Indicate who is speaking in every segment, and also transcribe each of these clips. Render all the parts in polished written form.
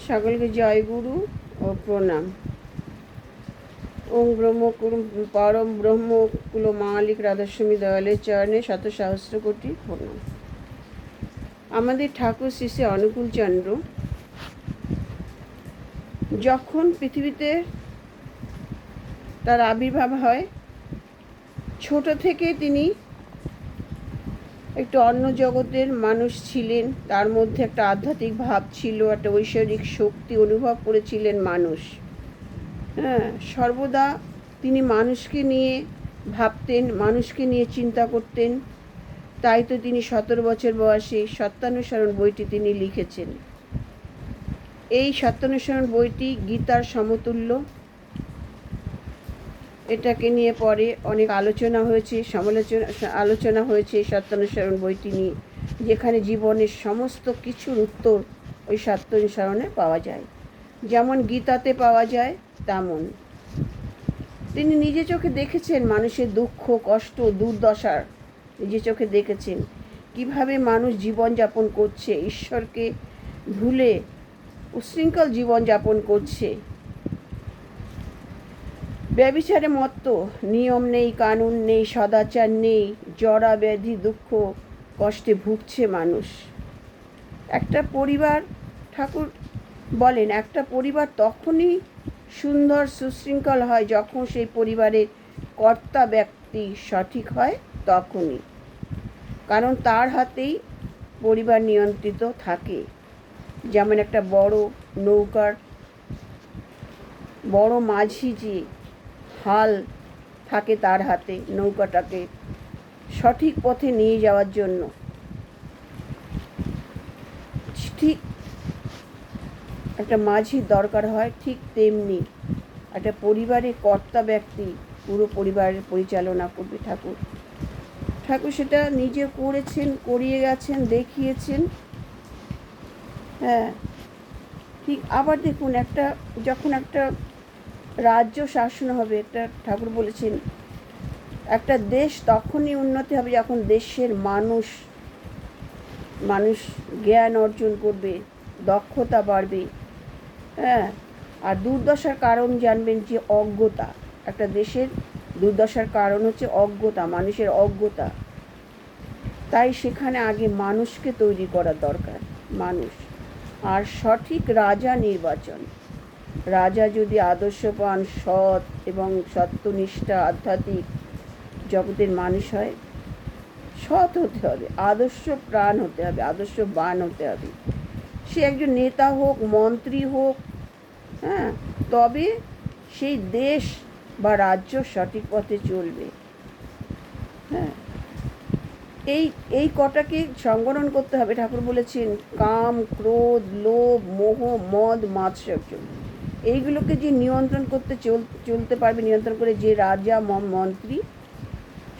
Speaker 1: সকলকে জয় গুরু ও প্রণাম। ওম ব্রহ্ম পরম ব্রহ্ম কুল মালিক রাধাস্বামী দয়ালের চরণে শত সহস্র কোটি প্রণাম। আমাদের ঠাকুর শ্রী শ্রী অনুকূলচন্দ্র যখন পৃথিবীতে তার আবির্ভাব হয়, ছোট থেকে তিনি একটু অন্য জগতের মানুষ ছিলেন। তার মধ্যে একটা আধ্যাত্মিক ভাব ছিল, একটা ঐশ্বরিক শক্তি অনুভব করেছিলেন মানুষ। হ্যাঁ, সর্বদা তিনি মানুষকে নিয়ে ভাবতেন, মানুষকে নিয়ে চিন্তা করতেন। তাই তো তিনি 17 বছর বয়সে সত্যানুসরণ বইটি তিনি লিখেছেন। এই সত্যানুসরণ বইটি গীতার সমতুল্য। এটাকে নিয়ে পরে অনেক আলোচনা হয়েছে, আলোচনা হয়েছে সত্যানুসরণ বইটি নিয়ে, যেখানে জীবনের সমস্ত কিছুর উত্তর ওই সত্যানুসরণে পাওয়া যায়। যেমন গীতাতে পাওয়া যায় তেমন তিনি নিজে চোখে দেখেছেন মানুষের দুঃখ, কষ্ট, দুর্দশার নিজে চোখে দেখেছেন কিভাবে মানুষ জীবনযাপন করছে, ঈশ্বরকে ভুলে উচ্ছৃঙ্খল জীবনযাপন করছে। ব্যভিচারে মত্ত, নিয়ম নেই, কানুন নেই, সদাচার নেই, জরা ব্যাধি দুঃখ কষ্টে ভুগছে মানুষ। একটা পরিবার, ঠাকুর বলেন, একটা পরিবার তখনই সুন্দর সুশৃঙ্খল হয় যখন সেই পরিবারের কর্তা ব্যক্তি সঠিক হয়, তখনই। কারণ তার হাতেই পরিবার নিয়ন্ত্রিত থাকে। যেমন একটা বড় নৌকার বড় মাঝি যে হাল থাকে তার হাতে, নৌকাটাকে সঠিক পথে নিয়ে যাওয়ার জন্য। ঠিক একটা মাঝির দরকার হয়, ঠিক তেমনি একটা পরিবারের কর্তা ব্যক্তি পুরো পরিবারের পরিচালনা করবে ঠাকুর। ঠাকুর সেটা নিজে করেছেন, করিয়ে গেছেন, দেখিয়েছেন। হ্যাঁ, ঠিক। আবার দেখুন, যখন একটা রাজ্য শাসন হবে, একটা ঠাকুর বলেছেন একটা দেশ তখনই উন্নতি হবে যখন দেশের মানুষ জ্ঞান অর্জন করবে, দক্ষতা বাড়বে। হ্যাঁ, আর দুর্দশার কারণ জানবেন যে অজ্ঞতা। একটা দেশের দুর্দশার কারণ হচ্ছে অজ্ঞতা, মানুষের অজ্ঞতা। তাই সেখানে আগে মানুষকে তৈরি করা দরকার, মানুষ। আর সঠিক রাজা নির্বাচন। রাজা যদি আদর্শবান, সৎ এবং সত্যনিষ্ঠা আধ্যাত্মিক জগতের মানুষ হয়, সৎ হতে হবে, আদর্শ প্রাণ হতে হবে, আদর্শবান হতে হবে। সে একজন নেতা হোক, মন্ত্রী হোক, হ্যাঁ, তবে সেই দেশ বা রাজ্য সঠিক পথে চলবে। হ্যাঁ, এই কটাকে সংবরণ করতে হবে। ঠাকুর বলেছেন কাম, ক্রোধ, লোভ, মোহ, মদ, মাৎসর্য, এইগুলোকে যে নিয়ন্ত্রণ করতে চলতে পারবে, নিয়ন্ত্রণ করে যে রাজা মন্ত্রী,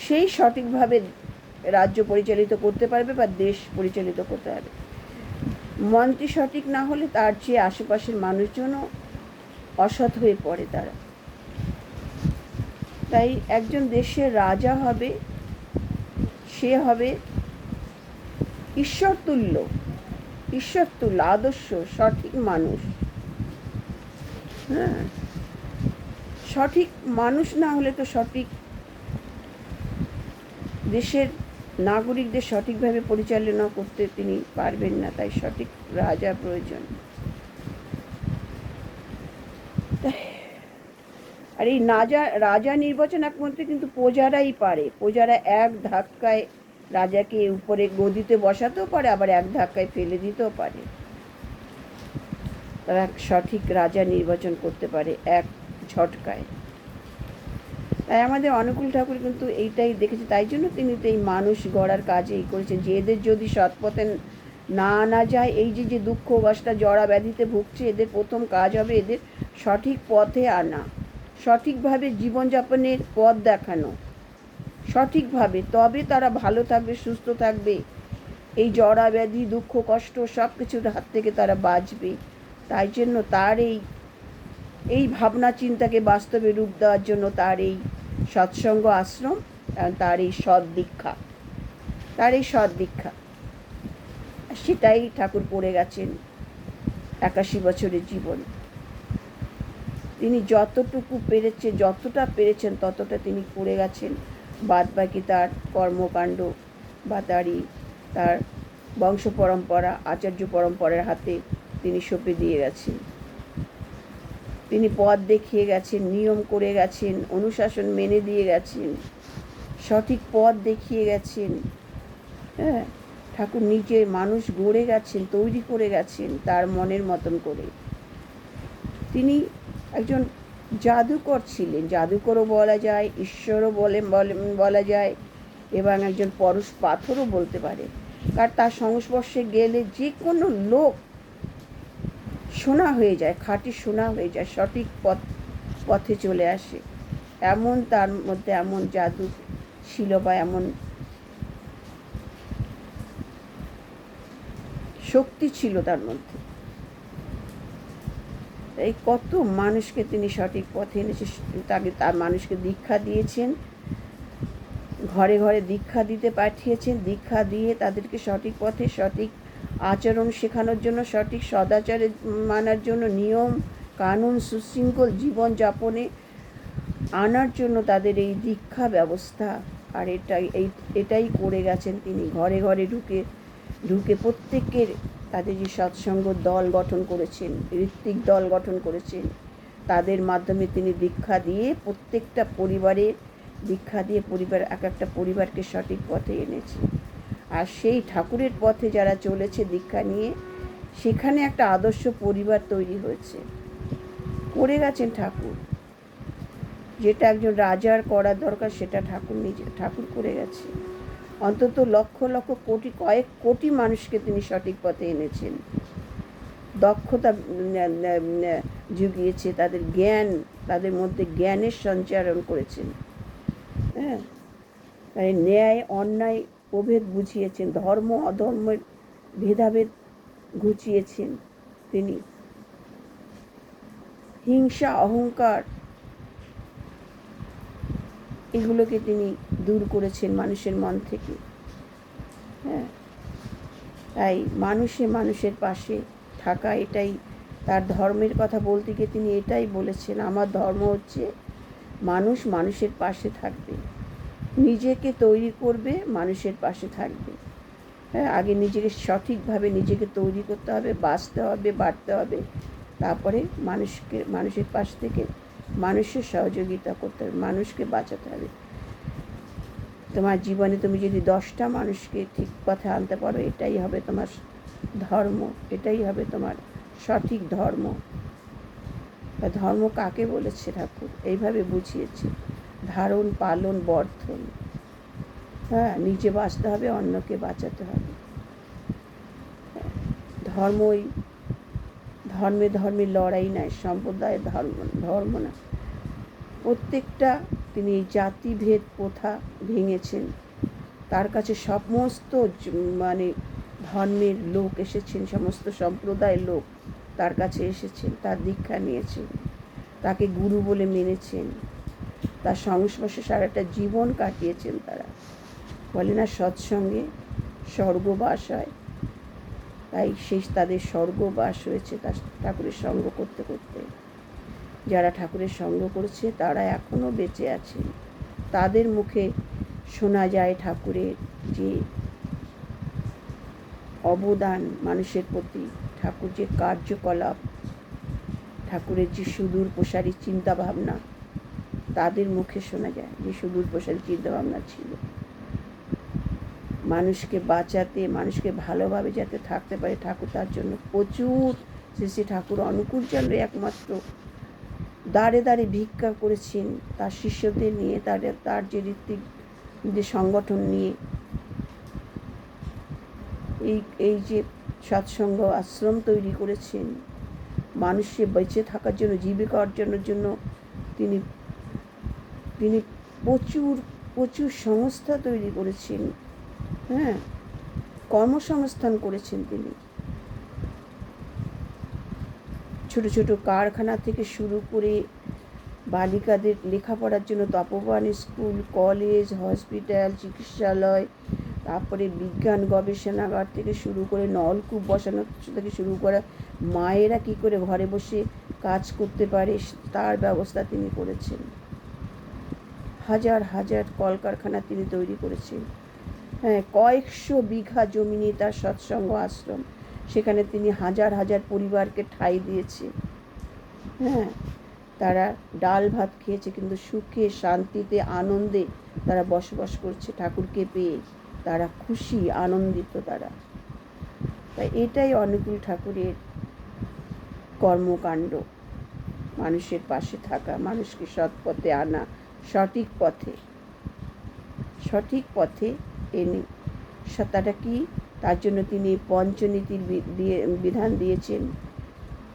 Speaker 1: সেই সঠিকভাবে রাজ্য পরিচালিত করতে পারবে বা দেশ পরিচালিত করতে পারবে। মন্ত্রী সঠিক না হলে তার চেয়ে আশেপাশের মানুষজনও অসৎ হয়ে পড়ে তারা। তাই একজন দেশের রাজা হবে, সে হবে ঈশ্বরতুল্য আদর্শ সঠিক মানুষ। হ্যাঁ, সঠিক মানুষ না হলে তো সঠিক দেশের নাগরিকদের সঠিকভাবে পরিচালনা করতে তিনি পারবেন না। তাই সঠিক রাজা প্রয়োজন। আর এই রাজা নির্বাচন একমাত্র কিন্তু প্রজারাই পারে। প্রজারা এক ধাক্কায় রাজাকে উপরে গদিতে বসাতেও পারে, আবার এক ধাক্কায় ফেলে দিতেও পারে। তারা সঠিক রাজা নির্বাচন করতে পারে এক ঝটকায়। তাই আমাদের অনুকূল ঠাকুর কিন্তু এইটাই দেখেছে। তাই জন্য তিনি তো এই মানুষ গড়ার কাজে এই করেছেন যে এদের যদি সৎপথে না আনা যায়, এই যে দুঃখ কষ্ট জরা ব্যাধিতে ভুগছে, এদের প্রথম কাজ হবে এদের সঠিক পথে আনা, সঠিকভাবে জীবনযাপনের পথ দেখানো, সঠিকভাবে। তবে তারা ভালো থাকবে, সুস্থ থাকবে, এই জরা ব্যাধি দুঃখ কষ্ট সব কিছুর হাত থেকে তারা বাঁচবে। তাই জন্য তার এই ভাবনা চিন্তাকে বাস্তবে রূপ দেওয়ার জন্য তার এই সৎসঙ্গ আশ্রম, তার এই সৎ দীক্ষা, সেটাই ঠাকুর পড়ে গেছেন। 81 বছরের জীবন। তিনি যতটা পেরেছেন ততটা তিনি করে গেছেন। বাদবাকি তার কর্মকাণ্ড বা তার বংশ পরম্পরা, আচার্য পরম্পরার হাতে তিনি সঁপে দিয়ে গেছেন। তিনি পথ দেখিয়ে গেছেন, নিয়ম করে গেছেন, অনুশাসন মেনে দিয়ে গেছেন, সঠিক পথ দেখিয়ে গেছেন। হ্যাঁ, ঠাকুর নিজে মানুষ গড়ে গেছেন, তৈরি করে গেছেন তার মনের মতন করে। তিনি একজন জাদুকর ছিলেন, জাদুকরও বলা যায়, ঈশ্বরও বলা যায়, এবং একজন পরশ পাথরও বলতে পারে। কারণ তার সংস্পর্শে গেলে যে কোনো লোক সোনা হয়ে যায়, খাঁটি সোনা হয়ে যায়, সঠিক পথে চলে আসে। এমন তার মধ্যে এমন জাদু ছিল বা এমন শক্তি ছিল তার মধ্যে। এই কত মানুষকে তিনি সঠিক পথে এনেছে, তার মানুষকে দীক্ষা দিয়েছেন, ঘরে ঘরে দীক্ষা দিতে পাঠিয়েছেন, দীক্ষা দিয়ে তাদেরকে সঠিক পথে সঠিক আচরণ শেখানোর জন্য, সঠিক সদাচারে মানার জন্য, নিয়ম কানুন সুশৃঙ্খল জীবনযাপনে আনার জন্য তাদের এই দীক্ষা ব্যবস্থা। আর এটাই করে গেছেন তিনি। ঘরে ঘরে ঢুকে প্রত্যেকের তাদের যে সৎসঙ্গ দল গঠন করেছেন, ঋত্বিক দল গঠন করেছেন, তাদের মাধ্যমে তিনি দীক্ষা দিয়ে প্রত্যেকটা পরিবার এক একটা পরিবারকে সঠিক পথে এনেছে। আর সেই ঠাকুরের পথে যারা চলেছে দীক্ষা নিয়ে, সেখানে একটা আদর্শ পরিবার তৈরি হয়েছে, করে গেছেন ঠাকুর। যেটা একজন রাজার করা দরকার সেটা ঠাকুর করে গেছে। অন্তত লক্ষ লক্ষ কয়েক কোটি মানুষকে তিনি সঠিক পথে এনেছেন, দক্ষতা জুগিয়েছে, তাদের মধ্যে জ্ঞানের সঞ্চারণ করেছেন। হ্যাঁ, ন্যায় অন্যায় প্রভেদ বুঝিয়েছেন, ধর্ম অধর্মের ভেদাভেদ ঘুচিয়েছেন তিনি। হিংসা অহংকার এগুলোকে তিনি দূর করেছেন মানুষের মন থেকে। হ্যাঁ, তাই মানুষের পাশে থাকা, এটাই তার ধর্মের কথা বলতে গিয়ে তিনি এটাই বলেছেন, আমার ধর্ম হচ্ছে মানুষের পাশে থাকবে, নিজেকে তৈরি করবে, মানুষের পাশে থাকবে। হ্যাঁ, আগে সঠিকভাবে নিজেকে তৈরি করতে হবে, বাঁচতে হবে, বাড়তে হবে, তারপরে মানুষের পাশ থেকে মানুষের সহযোগিতা করতে হবে, মানুষকে বাঁচাতে হবে। তোমার জীবনে তুমি যদি 10টা মানুষকে ঠিক পথে আনতে পারো, এটাই হবে তোমার ধর্ম, এটাই হবে তোমার সঠিক ধর্ম। ধর্ম কাকে বলেছে ঠাকুর এইভাবে বুঝিয়েছে, ধারণ পালন বর্ধন। হ্যাঁ, নিজে বাঁচতে হবে, অন্যকে বাঁচাতে হবে। ধর্মে লড়াই নাই, সম্প্রদায়ের ধর্ম না। প্রত্যেকটা তিনি জাতিভেদ প্রথা ভেঙেছেন। তার কাছে সমস্ত ধর্মের লোক এসেছেন, সমস্ত সম্প্রদায়ের লোক তার কাছে এসেছেন, তার দীক্ষা নিয়েছেন, তাকে গুরু বলে মেনেছেন, তার সংস্পর্শে সারাটা জীবন কাটিয়েছেন। তারা বলে না সৎসঙ্গে স্বর্গবাস হয়, তাই তাদের স্বর্গবাস হয়েছে ঠাকুরের সঙ্গ করতে করতে। যারা ঠাকুরের সঙ্গ করেছে তারা এখনও বেঁচে আছেন, তাদের মুখে শোনা যায় ঠাকুরের যে অবদান মানুষের প্রতি, ঠাকুর যে কার্যকলাপ, ঠাকুরের যে সুদূর প্রসারী চিন্তাভাবনা, তাদের মুখে শোনা যায় যে সুদূর প্রসারী চিন্তাভাবনা ছিল মানুষকে বাঁচাতে, মানুষকে ভালোভাবে যাতে থাকতে পারে। ঠাকুর তার জন্য প্রচুর শ্রী ঠাকুর অনুকূলচন্দ্র একমাত্র দাঁড়ে দাঁড়ে ভিক্ষা করেছেন তার শিষ্যদের নিয়ে, তার যে ঋত্বিক যে সংগঠন নিয়ে এই যে সৎসঙ্গ আশ্রম তৈরি করেছেন, মানুষের বেঁচে থাকার জন্য, জীবিকা অর্জনের জন্য তিনি প্রচুর সংস্থা তৈরি করেছেন। হ্যাঁ, কর্মসংস্থান করেছেন তিনি। ছোট ছোট কারখানা থেকে শুরু করে বালিকাদের লেখাপড়ার জন্য তপোবন স্কুল, কলেজ, হসপিটাল, চিকিৎসালয়, তারপরে বিজ্ঞান গবেষণাগার থেকে শুরু করে নলকূপ বসানো থেকে শুরু করে মায়েরা কি করে ঘরে বসে কাজ করতে পারে তার ব্যবস্থা তিনি করেছেন। হাজার হাজার কলকারখানা তিনি তৈরি করেছেন। হ্যাঁ, কয়েকশো বিঘা জমি নিয়ে তার সৎসঙ্গ আশ্রম, সেখানে তিনি হাজার হাজার পরিবারকে ঠাঁই দিয়েছে। হ্যাঁ, তারা ডাল ভাত খেয়েছে, কিন্তু সুখে শান্তিতে আনন্দে তারা বসবাস করছে ঠাকুরকে পেয়ে। তারা খুশি, আনন্দিত তারা। তাই এটাই অনুকূল ঠাকুরের কর্মকাণ্ড, মানুষের পাশে থাকা, মানুষকে সৎ পথে আনা, সঠিক পথে এনে। সেটাটা কি? তার জন্য তিনি পঞ্চনীতির বিধান দিয়েছেন।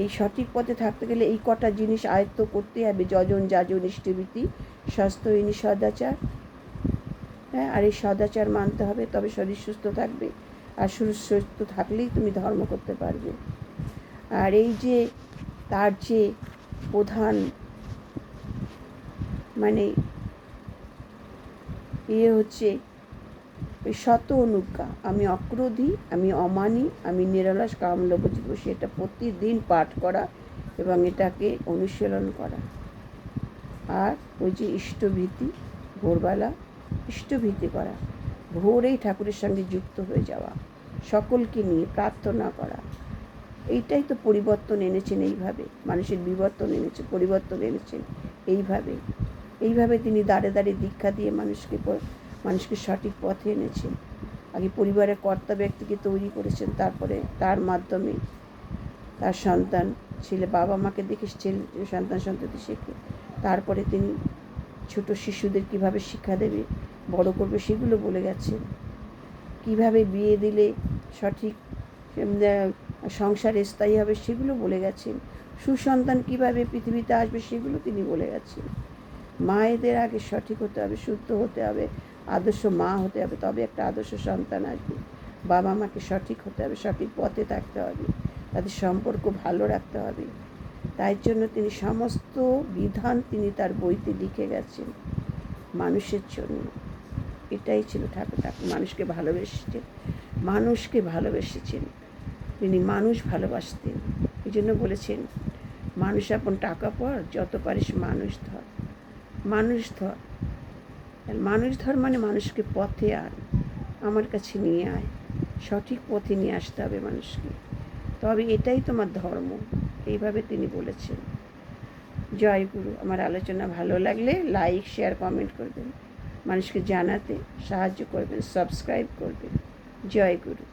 Speaker 1: এই সঠিক পথে থাকতে গেলে এই কটা জিনিস আয়ত্ত করতে হবে: যজন যাজন ইষ্টভীতি, স্বাস্থ্যহীনী সদাচার। হ্যাঁ, আর এই সদাচার মানতে হবে, তবে শরীর সুস্থ থাকবে। আর শরীর সুস্থ থাকলেই তুমি ধর্ম করতে পারবে। আর এই যে তার যে প্রধান মানে হচ্ছে ওই শত অনুজ্ঞা, আমি অক্রোধী, আমি অমানি, আমি নিরলস, কামলোভজিত, সেটা প্রতিদিন পাঠ করা এবং এটাকে অনুশীলন করা। আর ওই যে ইষ্টভীতি, ভোরবেলা ইষ্টভীতি করা, ভোরেই ঠাকুরের সঙ্গে যুক্ত হয়ে যাওয়া, সকলকে নিয়ে প্রার্থনা করা। এইটাই তো পরিবর্তন এনেছেন। এইভাবে মানুষের বিবর্তন এনেছে, পরিবর্তন এনেছেন। এইভাবে তিনি দাঁড়ে দাঁড়িয়ে দীক্ষা দিয়ে মানুষকে সঠিক পথে এনেছেন। আগে পরিবারের কর্তা ব্যক্তিকে তৈরি করেছেন, তারপরে তার মাধ্যমে তার সন্তান, ছেলে বাবা মাকে দেখে সন্তান সন্ততি শেখে। তারপরে তিনি ছোট শিশুদের কিভাবে শিক্ষা দেবে, বড় করবে, সেগুলো বলে গেছেন। কিভাবে বিয়ে দিলে সঠিক সংসার স্থায়ী হবে, সেগুলো বলে গেছেন। সুসন্তান কিভাবে পৃথিবীতে আসবে, সেগুলো তিনি বলে গেছেন। মায়েদের আগে সঠিক হতে হবে, শুদ্ধ হতে হবে, আদর্শ মা হতে হবে, তবে একটা আদর্শ সন্তান আসবে। বাবা মাকে সঠিক হতে হবে, সঠিক পথে থাকতে হবে, তাদের সম্পর্ক ভালো রাখতে হবে। তাই জন্য তিনি সমস্ত বিধান তিনি তার বইতে লিখে গেছেন মানুষের জন্য। এটাই ছিল ঠাকুর। মানুষকে ভালোবেসেছেন তিনি, মানুষ ভালোবাসতেন। এই জন্য বলেছেন, মানুষ আপন টাকা পর, যত পারিস মানুষ ধর। মানুষ ধর মানে মানুষকে পথে আন, আমার কাছে নিয়ে আয়, সঠিক পথে নিয়ে আসতে হবে মানুষকে, তবে এটাই তোমার ধর্ম। এইভাবে তিনি বলেছেন। জয় গুরু। আমার আলোচনা ভালো লাগলে লাইক, শেয়ার, কমেন্ট করবেন, মানুষকে জানাতে সাহায্য করবেন, সাবস্ক্রাইব করবেন। জয় গুরু।